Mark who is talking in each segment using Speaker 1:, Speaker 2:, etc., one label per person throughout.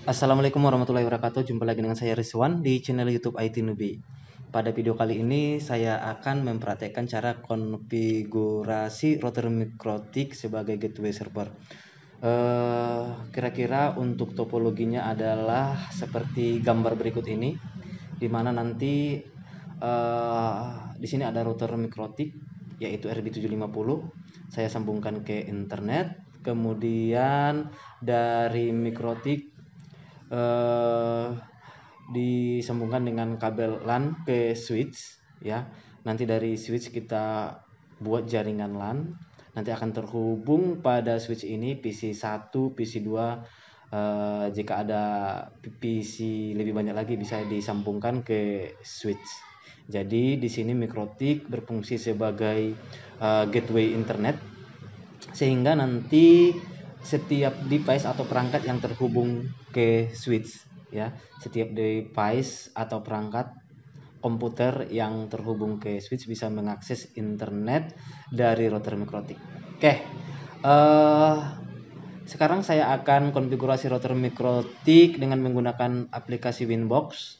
Speaker 1: Assalamualaikum warahmatullahi wabarakatuh. Jumpa lagi dengan saya Rizwan di channel YouTube IT Newbie. Pada video kali ini saya akan mempraktekkan cara konfigurasi router mikrotik sebagai gateway server. Kira-kira untuk topologinya adalah seperti gambar berikut ini, di mana nanti di sini ada router mikrotik yaitu RB750. Saya sambungkan ke internet, kemudian dari mikrotik disambungkan dengan kabel LAN ke switch ya. Nanti dari switch kita buat jaringan LAN. Nanti akan terhubung pada switch ini PC1, PC2. Jika ada PC lebih banyak lagi bisa disambungkan ke switch. Jadi di sini mikrotik berfungsi sebagai gateway internet, sehingga nanti setiap device atau perangkat yang terhubung ke switch ya, setiap device atau perangkat komputer yang terhubung ke switch bisa mengakses internet dari router mikrotik. Oke, sekarang saya akan konfigurasi router mikrotik dengan menggunakan aplikasi Winbox.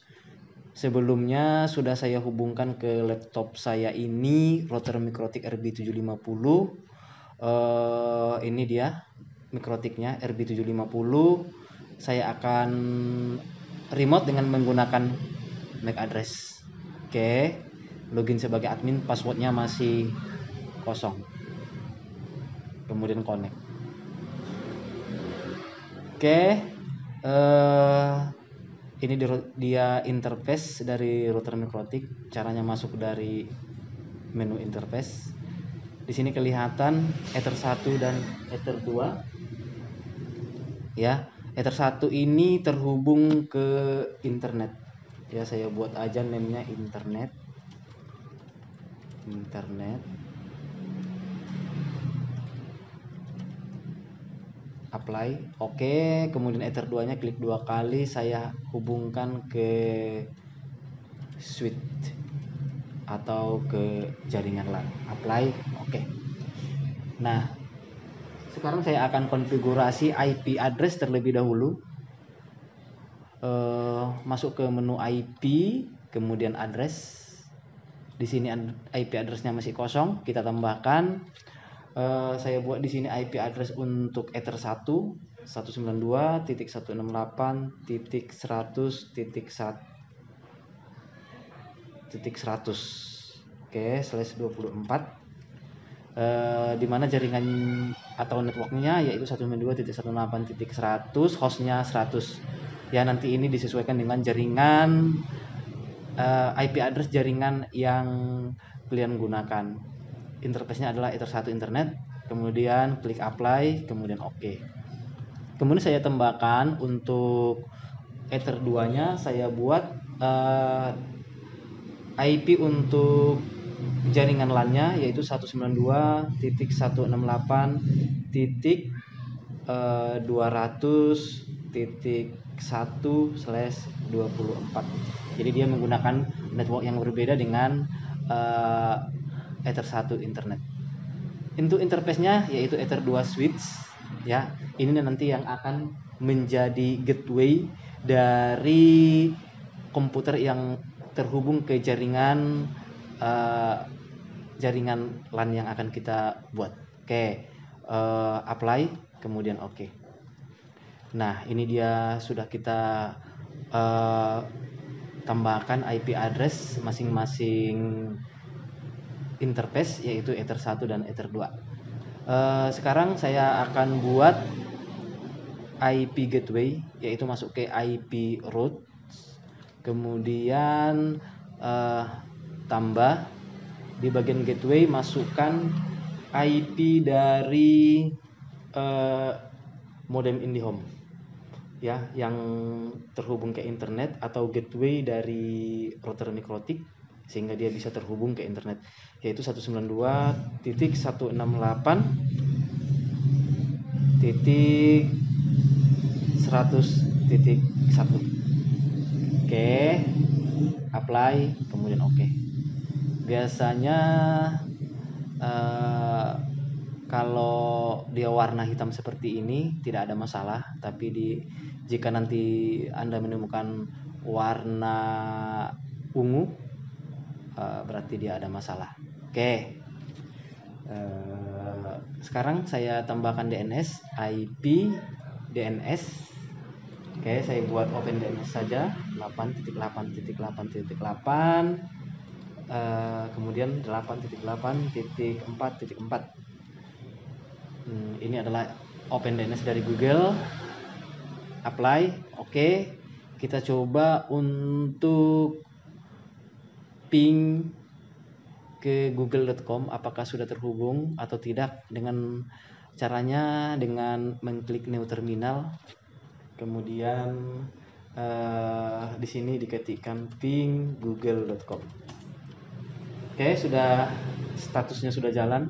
Speaker 1: Sebelumnya sudah saya hubungkan ke laptop saya ini router mikrotik RB750. Ini dia mikrotiknya RB750. Saya akan remote dengan menggunakan MAC address. Oke, login sebagai admin, passwordnya masih kosong. Kemudian connect. Oke, ini dia interface dari router mikrotik. Caranya masuk dari menu interface. Di sini kelihatan Ether 1 dan Ether 2. Ya, Ether 1 ini terhubung ke internet. Ya, saya buat aja namanya internet. Apply. Oke, kemudian Ether 2-nya klik 2 kali, saya hubungkan ke switch atau ke jaringan LAN. Apply. Oke. Nah, sekarang saya akan konfigurasi IP address terlebih dahulu. Masuk ke menu IP, kemudian address. Di sini IP addressnya masih kosong, kita tambahkan. Saya buat di sini IP address untuk Ether 1 192.168.100.100. Oke, /24. Di mana jaringan atau networknya yaitu 192.168.100, hostnya 100. Ya, nanti ini disesuaikan dengan jaringan IP address jaringan yang kalian gunakan. Interface-nya adalah Ether 1 internet, kemudian klik apply, kemudian OK. Kemudian saya tambahkan untuk Ether 2-nya, saya buat IP untuk jaringan LAN-nya yaitu 192.168.200.1/24. Jadi dia menggunakan network yang berbeda dengan Ether 1 internet. Untuk interface-nya yaitu Ether 2 switch ya. Ini nanti yang akan menjadi gateway dari komputer yang terhubung ke jaringan LAN yang akan kita buat. Oke, apply, kemudian OK. Nah, ini dia sudah kita tambahkan IP address masing-masing interface yaitu Ether 1 dan Ether 2. Sekarang saya akan buat IP gateway, yaitu masuk ke IP route, kemudian tambah di bagian gateway, masukkan IP dari modem IndiHome ya, yang terhubung ke internet atau gateway dari router mikrotik sehingga dia bisa terhubung ke internet, yaitu 192.100.100.1. Oke, apply, kemudian OK. Biasanya kalau dia warna hitam seperti ini tidak ada masalah, tapi Jika nanti Anda menemukan warna ungu, berarti dia ada masalah. Oke. Sekarang saya tambahkan DNS, IP, DNS. Oke, saya buat open DNS saja, 8.8.8.8, kemudian 8.8.4.4. Ini adalah open DNS dari Google. Apply, oke. Kita coba untuk ping ke google.com, apakah sudah terhubung atau tidak. Dengan caranya dengan mengklik new terminal, kemudian di sini diketikkan ping google.com. Oke, sudah, statusnya sudah jalan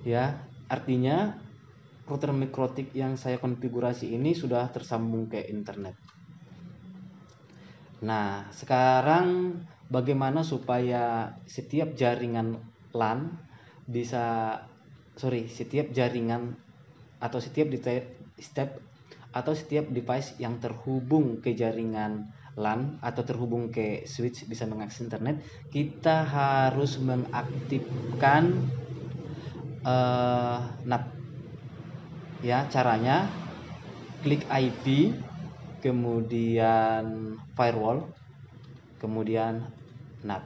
Speaker 1: ya, artinya router mikrotik yang saya konfigurasi ini sudah tersambung ke internet. Nah, sekarang bagaimana supaya setiap jaringan LAN setiap jaringan atau setiap device yang terhubung ke jaringan LAN atau terhubung ke switch bisa mengakses internet. Kita harus mengaktifkan NAT. Ya, caranya klik IP, kemudian firewall, kemudian NAT.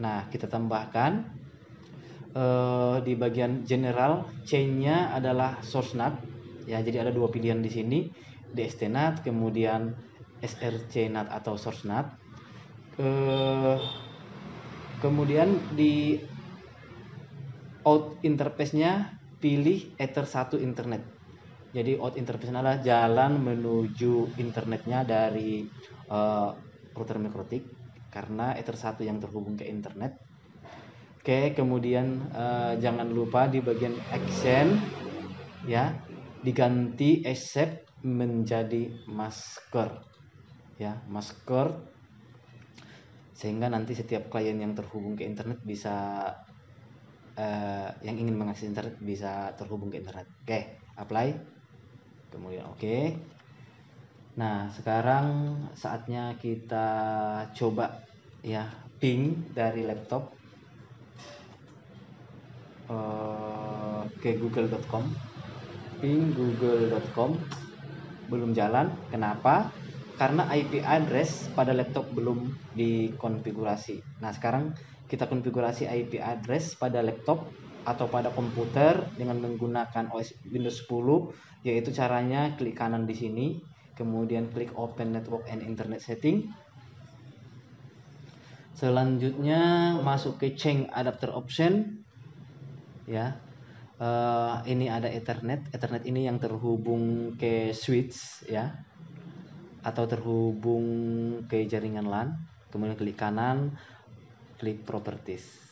Speaker 1: Nah, kita tambahkan di bagian general, chain-nya adalah source NAT. Ya, jadi ada dua pilihan di sini, DST NAT, kemudian SRC NAT atau source NAT. Kemudian di out interface-nya pilih Ether 1 internet. Jadi out interface adalah jalan menuju internetnya dari router mikrotik, karena Ether 1 yang terhubung ke internet. Oke, kemudian jangan lupa di bagian accent ya, diganti accept menjadi masker ya, masker, sehingga nanti setiap klien yang terhubung ke internet bisa yang ingin mengakses internet bisa terhubung ke internet. Oke, apply, kemudian oke. Nah, sekarang saatnya kita coba ya ping dari laptop ke google.com. Ping google.com belum jalan. Kenapa? Karena IP address pada laptop belum dikonfigurasi. Nah, sekarang kita konfigurasi IP address pada laptop atau pada komputer dengan menggunakan OS Windows 10, yaitu caranya klik kanan di sini, kemudian klik Open Network and Internet Setting. Selanjutnya masuk ke Change Adapter Option ya. Ini ada Ethernet. Ethernet ini yang terhubung ke switch ya, atau terhubung ke jaringan LAN. Kemudian klik kanan, klik Properties.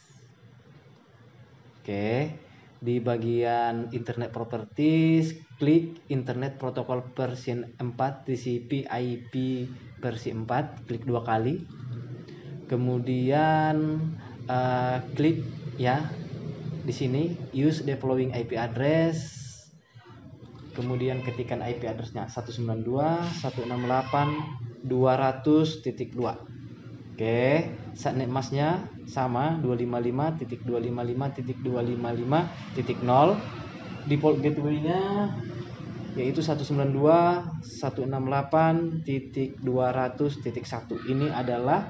Speaker 1: Oke, di bagian Internet Properties, klik Internet Protocol version 4 TCP IP versi 4, klik 2 kali. Kemudian klik ya di sini use the following IP address. Kemudian ketikkan IP address-nya 192.168.200.2. Oke, subnet mask-nya sama 255.255.255.0. Default gateway-nya yaitu 192.168.200.1. Ini adalah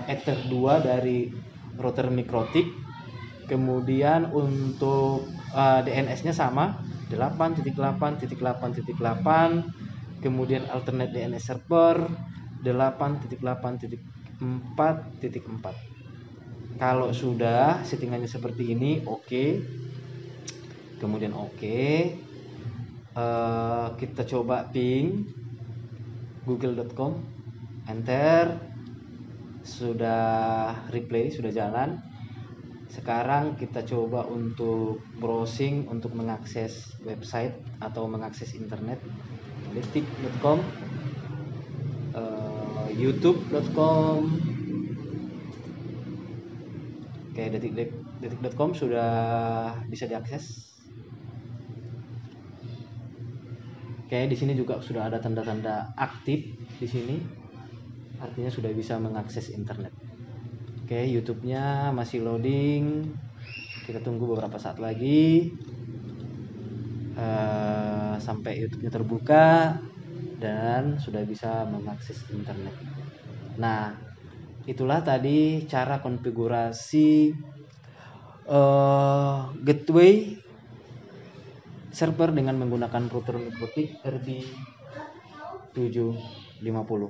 Speaker 1: Ether 2 dari router mikrotik. Kemudian untuk DNS-nya sama 8.8.8.8, kemudian alternate DNS server 8.8.4.4. Kalau sudah settingannya seperti ini, oke. Kemudian oke. Kita coba ping google.com, enter, sudah replay, sudah jalan. Sekarang kita coba untuk browsing untuk mengakses website atau mengakses internet, detik.com, youtube.com. Oke, detik.com sudah bisa diakses. Oke, di sini juga sudah ada tanda-tanda aktif di sini. Artinya sudah bisa mengakses internet. Oke, YouTube-nya masih loading. Kita tunggu beberapa saat lagi sampai YouTube-nya terbuka dan sudah bisa mengakses internet. Nah, itulah tadi cara konfigurasi gateway server dengan menggunakan router MikroTik RB750.